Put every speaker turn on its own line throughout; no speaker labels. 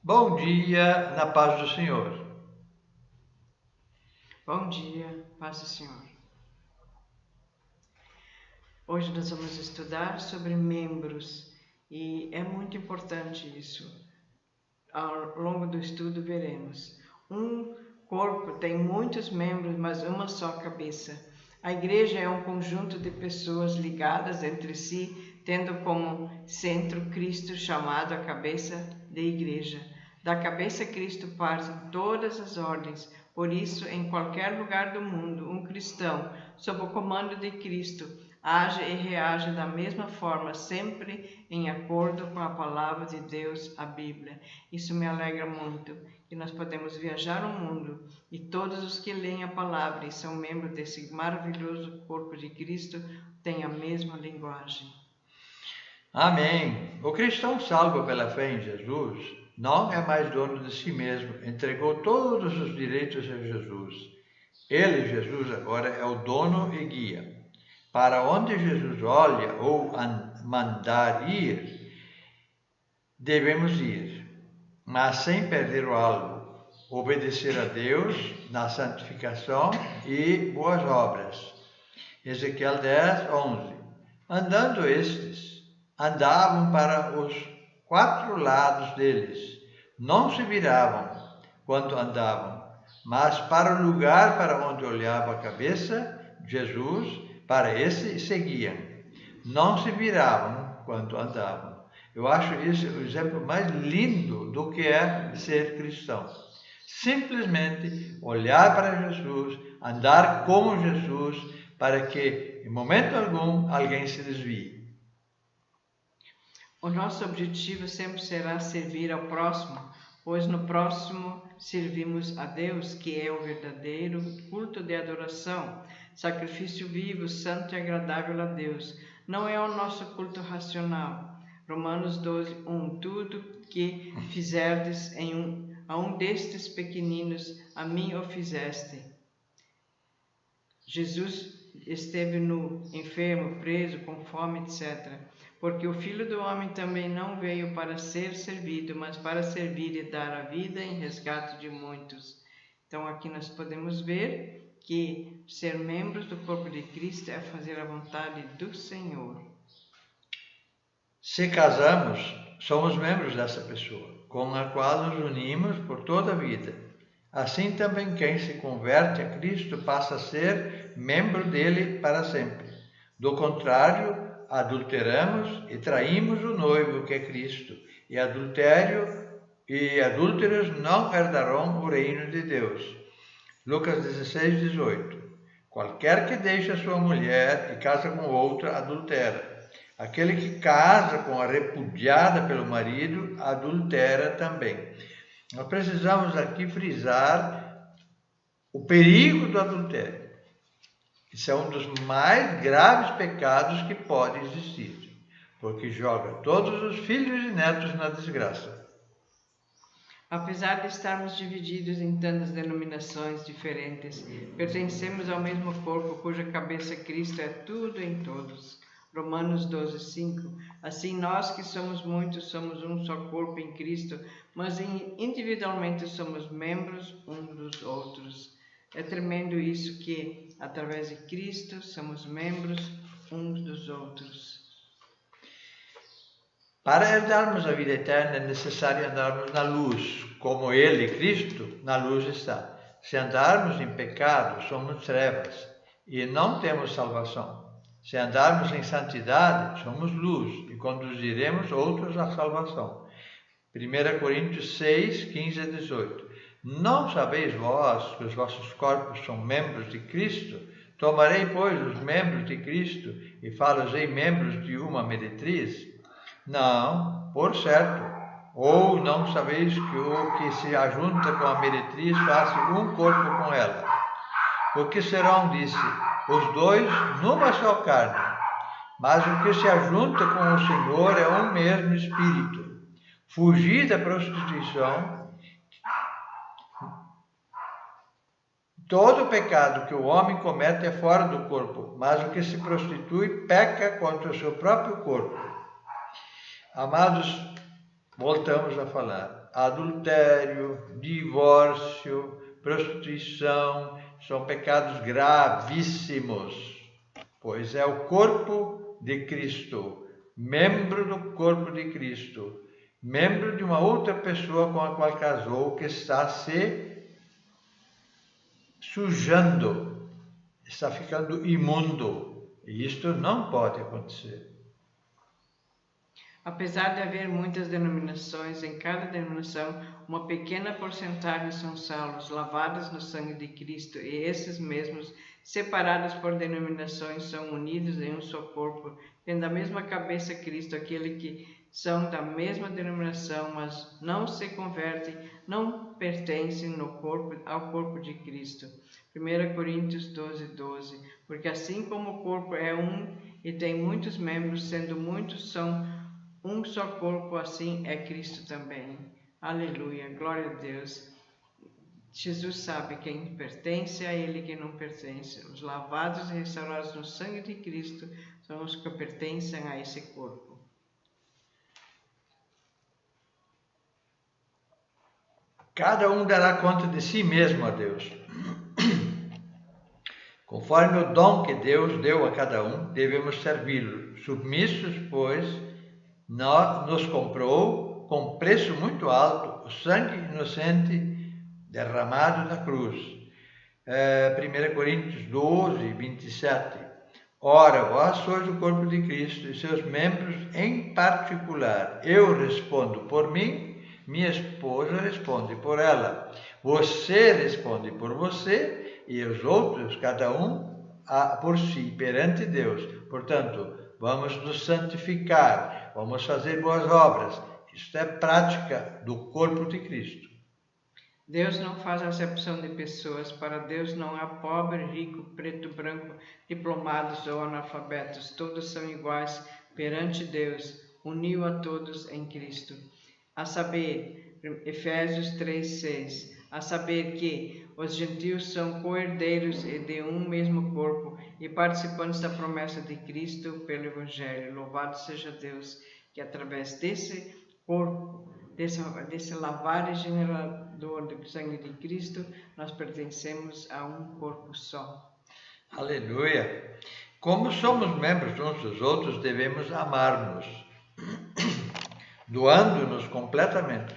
Bom dia, na paz do Senhor.
Bom dia, paz do Senhor. Hoje nós vamos estudar sobre membros e é muito importante isso. Ao longo do estudo veremos. Um corpo tem muitos membros, mas uma só cabeça. A igreja é um conjunto de pessoas ligadas entre si, tendo como centro Cristo, chamado a cabeça da igreja. Da cabeça Cristo partem todas as ordens. Por isso, em qualquer lugar do mundo, um cristão, sob o comando de Cristo, age e reage da mesma forma, sempre em acordo com a palavra de Deus, a Bíblia. Isso me alegra muito, que nós podemos viajar o mundo e todos os que leem a palavra e são membros desse maravilhoso corpo de Cristo têm a mesma linguagem.
Amém. O cristão salvo pela fé em Jesus não é mais dono de si mesmo, entregou todos os direitos a Jesus. Ele, Jesus, agora é o dono e guia. Para onde Jesus olha ou mandar ir, devemos ir, mas sem perder o alvo, obedecer a Deus na santificação e boas obras. Ezequiel 10, 11. Andando estes, andavam para os 4 lados deles, não se viravam quando andavam, mas para o lugar para onde olhava a cabeça, Jesus, para esse seguiam. Não se viravam quando andavam. Eu acho esse o exemplo mais lindo do que é ser cristão. Simplesmente olhar para Jesus, andar como Jesus, para que, em momento algum, alguém se desvie.
O nosso objetivo sempre será servir ao próximo, pois no próximo servimos a Deus, que é o verdadeiro culto de adoração, sacrifício vivo, santo e agradável a Deus. Não é o nosso culto racional. Romanos 12, 1. Tudo que fizerdes a um destes pequeninos, a mim o fizeste. Jesus esteve nu, enfermo, preso, com fome, etc. Porque o Filho do Homem também não veio para ser servido, mas para servir e dar a vida em resgate de muitos. Então aqui nós podemos ver que ser membros do corpo de Cristo é fazer a vontade do Senhor.
Se casamos, somos membros dessa pessoa, com a qual nos unimos por toda a vida. Assim também quem se converte a Cristo passa a ser membro dele para sempre. Do contrário, adulteramos e traímos o noivo que é Cristo, e adúlteros não herdarão o reino de Deus. Lucas 16, 18. Qualquer que deixe a sua mulher e casa com outra, adultera. Aquele que casa com a repudiada pelo marido, adultera também. Nós precisamos aqui frisar o perigo do adultério. Isso é um dos mais graves pecados que pode existir, porque joga todos os filhos e netos na desgraça.
Apesar de estarmos divididos em tantas denominações diferentes, pertencemos ao mesmo corpo, cuja cabeça Cristo é tudo em todos. Romanos 12, 5. Assim nós que somos muitos, somos um só corpo em Cristo, mas individualmente somos membros uns dos outros. É tremendo isso que, através de Cristo, somos membros uns dos outros.
Para herdarmos a vida eterna é necessário andarmos na luz, como Ele, Cristo, na luz está. Se andarmos em pecado, somos trevas e não temos salvação. Se andarmos em santidade, somos luz e conduziremos outros à salvação. 1 Coríntios 6, 15 a 18. Não sabeis vós que os vossos corpos são membros de Cristo? Tomarei, pois, os membros de Cristo e fá-los-ei membros de uma meretriz? Não, por certo. Ou não sabeis que o que se ajunta com a meretriz faz um corpo com ela? Porque serão, disse, os dois numa só carne. Mas o que se ajunta com o Senhor é um mesmo espírito. Fugir da prostituição. Todo pecado que o homem comete é fora do corpo, mas o que se prostitui peca contra o seu próprio corpo. Amados, voltamos a falar, adultério, divórcio, prostituição, são pecados gravíssimos, pois é o corpo de Cristo, membro do corpo de Cristo, membro de uma outra pessoa com a qual casou, que está se sujando, está ficando imundo, e isto não pode acontecer.
Apesar de haver muitas denominações, em cada denominação, uma pequena porcentagem são salvos, lavados no sangue de Cristo, e esses mesmos, separados por denominações, são unidos em um só corpo, tendo a mesma cabeça Cristo, aquele que são da mesma denominação, mas não se convertem, não pertencem ao corpo de Cristo. 1 Coríntios 12:12. Porque assim como o corpo é um e tem muitos membros, sendo muitos são um só corpo, assim é Cristo também. Aleluia, glória a Deus. Jesus sabe quem pertence a Ele e quem não pertence. Os lavados e restaurados no sangue de Cristo são os que pertencem a esse corpo.
Cada um dará conta de si mesmo a Deus. Conforme o dom que Deus deu a cada um, devemos servi-lo, submissos, pois nos comprou com preço muito alto, o sangue inocente derramado na cruz. 1 Coríntios 12:27. Ora, vós sois o corpo de Cristo e seus membros em particular. Eu respondo por mim, minha esposa responde por ela. Você responde por você e os outros, cada um por si, perante Deus. Portanto, vamos nos santificar, vamos fazer boas obras. Isto é prática do corpo de Cristo.
Deus não faz acepção de pessoas. Para Deus não há pobre, rico, preto, branco, diplomados ou analfabetos. Todos são iguais perante Deus. Uniu a todos em Cristo. A saber, Efésios 3:6. A saber que os gentios são co-herdeiros de um mesmo corpo e participantes da promessa de Cristo pelo Evangelho. Louvado seja Deus, que através desse corpo, desse lavar regenerador do sangue de Cristo, nós pertencemos a um corpo só.
Aleluia! Como somos membros uns dos outros, devemos amar-nos, doando-nos completamente.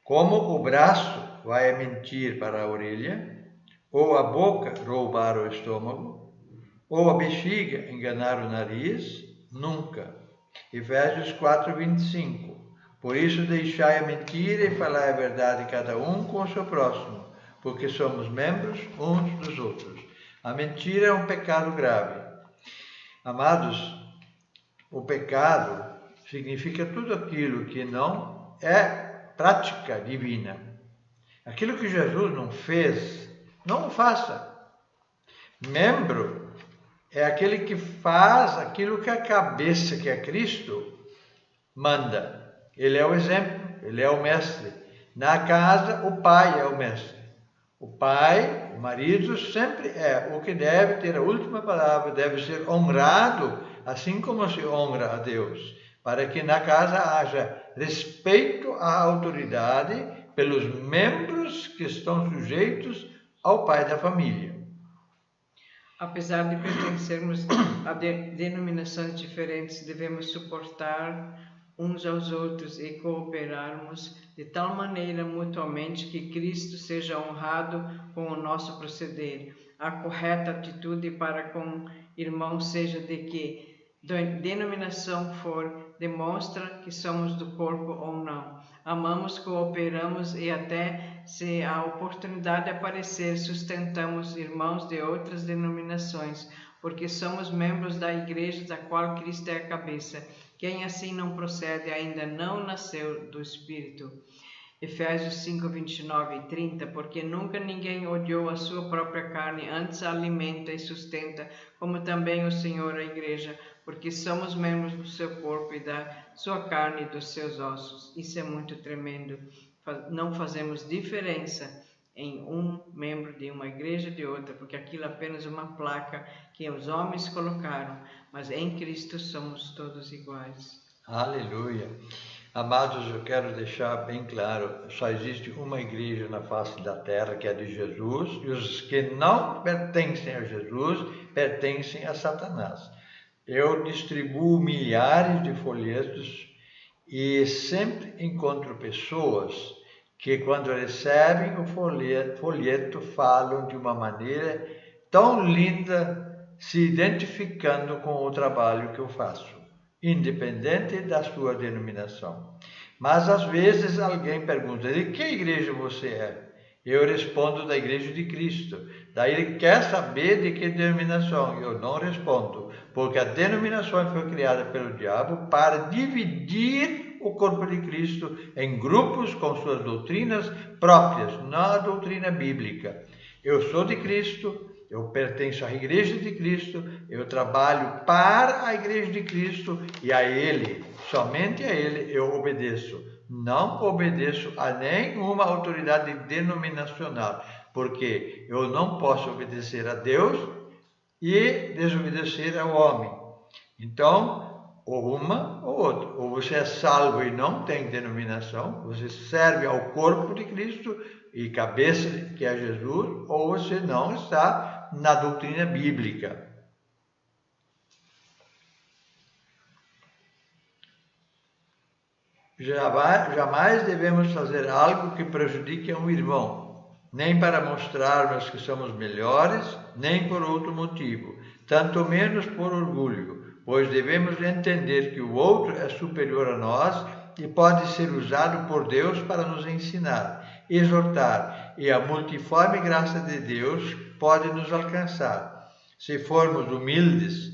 Como o braço vai mentir para a orelha, ou a boca roubar o estômago, ou a bexiga enganar o nariz, nunca. Efésios 4:25. Por isso deixai a mentira e falai a verdade cada um com o seu próximo, porque somos membros uns dos outros. A mentira é um pecado grave. Amados, o pecado significa tudo aquilo que não é prática divina. Aquilo que Jesus não fez, não o faça. Membro é aquele que faz aquilo que a cabeça, que é Cristo, manda. Ele é o exemplo, ele é o mestre. Na casa, o pai é o mestre. O pai, o marido, sempre é o que deve ter a última palavra, deve ser honrado, assim como se honra a Deus, para que na casa haja respeito à autoridade pelos membros que estão sujeitos ao pai da família.
Apesar de pertencermos a denominações diferentes, devemos suportar uns aos outros e cooperarmos de tal maneira mutuamente que Cristo seja honrado com o nosso proceder. A correta atitude para com irmãos seja de que denominação for, demonstra que somos do corpo ou não. Amamos, cooperamos e até, se a oportunidade aparecer, sustentamos irmãos de outras denominações, porque somos membros da igreja da qual Cristo é a cabeça. Quem assim não procede ainda não nasceu do Espírito. Efésios 5:29 e 30, porque nunca ninguém odiou a sua própria carne, antes a alimenta e sustenta, como também o Senhor a igreja, porque somos membros do seu corpo e da sua carne e dos seus ossos. Isso é muito tremendo. Não fazemos diferença em um membro de uma igreja de outra, porque aquilo é apenas uma placa que os homens colocaram, mas em Cristo somos todos iguais.
Aleluia! Amados, eu quero deixar bem claro, só existe uma igreja na face da terra, que é de Jesus, e os que não pertencem a Jesus, pertencem a Satanás. Eu distribuo milhares de folhetos e sempre encontro pessoas que, quando recebem o folheto, falam de uma maneira tão linda, se identificando com o trabalho que eu faço, independente da sua denominação. Mas às vezes alguém pergunta: de que igreja você é? Eu respondo: da Igreja de Cristo. Daí ele quer saber de que denominação. Eu não respondo, porque a denominação foi criada pelo diabo para dividir o corpo de Cristo em grupos com suas doutrinas próprias, não a doutrina bíblica. Eu sou de Cristo, eu pertenço à Igreja de Cristo, eu trabalho para a Igreja de Cristo e a Ele, somente a Ele eu obedeço. Não obedeço a nenhuma autoridade denominacional, porque eu não posso obedecer a Deus e desobedecer ao homem. Então, ou uma ou outra. Ou você é salvo e não tem denominação, você serve ao corpo de Cristo e cabeça, que é Jesus, ou você não está na doutrina bíblica. Jamais devemos fazer algo que prejudique a um irmão, nem para mostrarmos que somos melhores, nem por outro motivo, tanto menos por orgulho, pois devemos entender que o outro é superior a nós e pode ser usado por Deus para nos ensinar, exortar, e a multiforme graça de Deus pode nos alcançar. Se formos humildes,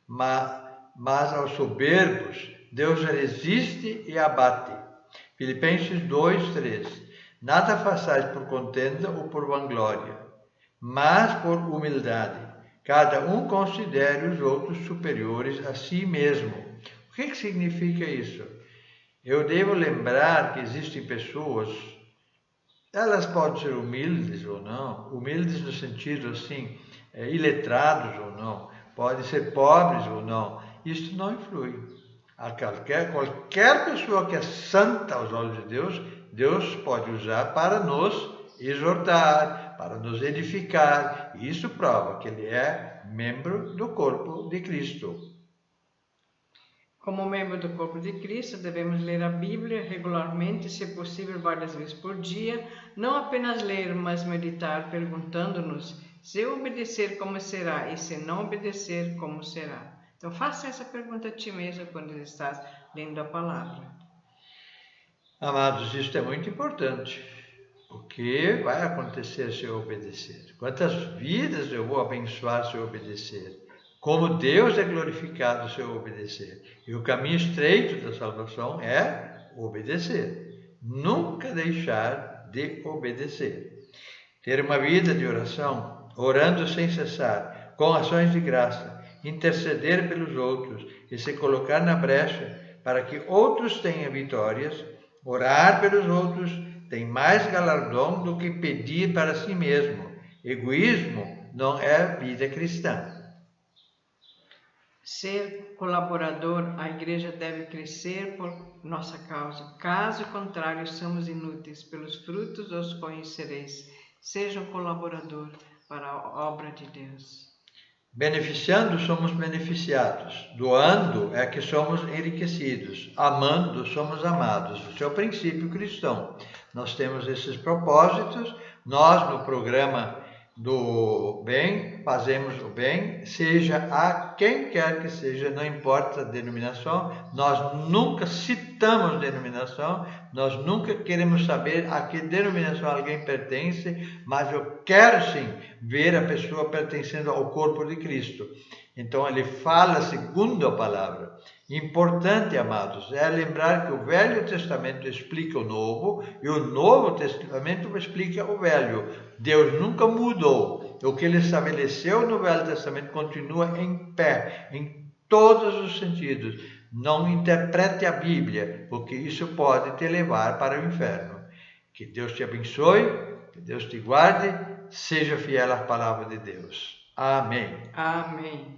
mas aos soberbos, Deus resiste e abate. Filipenses 2:3. Nada façais por contenda ou por vanglória, mas por humildade. Cada um considere os outros superiores a si mesmo. O que significa isso? Eu devo lembrar que existem pessoas, elas podem ser humildes ou não, humildes no sentido assim, iletrados ou não, podem ser pobres ou não, isso não influi. A qualquer pessoa que é santa aos olhos de Deus, Deus pode usar para nos exortar, para nos edificar. E isso prova que ele é membro do corpo de Cristo.
Como membro do corpo de Cristo, devemos ler a Bíblia regularmente, se possível várias vezes por dia, não apenas ler, mas meditar, perguntando-nos: se eu obedecer, como será? E se não obedecer, como será? Então, faça essa pergunta a ti mesmo quando estás lendo a palavra.
Amados, isso é muito importante. O que vai acontecer se eu obedecer? Quantas vidas eu vou abençoar se eu obedecer? Como Deus é glorificado se eu obedecer? E o caminho estreito da salvação é obedecer. Nunca deixar de obedecer. Ter uma vida de oração, orando sem cessar, com ações de graça, interceder pelos outros e se colocar na brecha para que outros tenham vitórias, orar pelos outros tem mais galardão do que pedir para si mesmo. Egoísmo não é vida cristã.
Ser colaborador, a igreja deve crescer por nossa causa. Caso contrário, somos inúteis. Pelos frutos os conhecereis. Seja um colaborador para a obra de Deus.
Beneficiando, somos beneficiados. Doando é que somos enriquecidos. Amando, somos amados. Esse é o princípio cristão. Nós temos esses propósitos. Nós, no programa do bem, fazemos o bem, seja a quem quer que seja, não importa a denominação. Nós nunca citamos denominação, nós nunca queremos saber a que denominação alguém pertence, mas eu quero sim ver a pessoa pertencendo ao corpo de Cristo. Então ele fala segundo a palavra. Importante, amados, é lembrar que o Velho Testamento explica o Novo e o Novo Testamento explica o Velho. Deus nunca mudou. O que ele estabeleceu no Velho Testamento continua em pé, em todos os sentidos. Não interprete a Bíblia, porque isso pode te levar para o inferno. Que Deus te abençoe, que Deus te guarde, seja fiel à palavra de Deus. Amém.
Amém.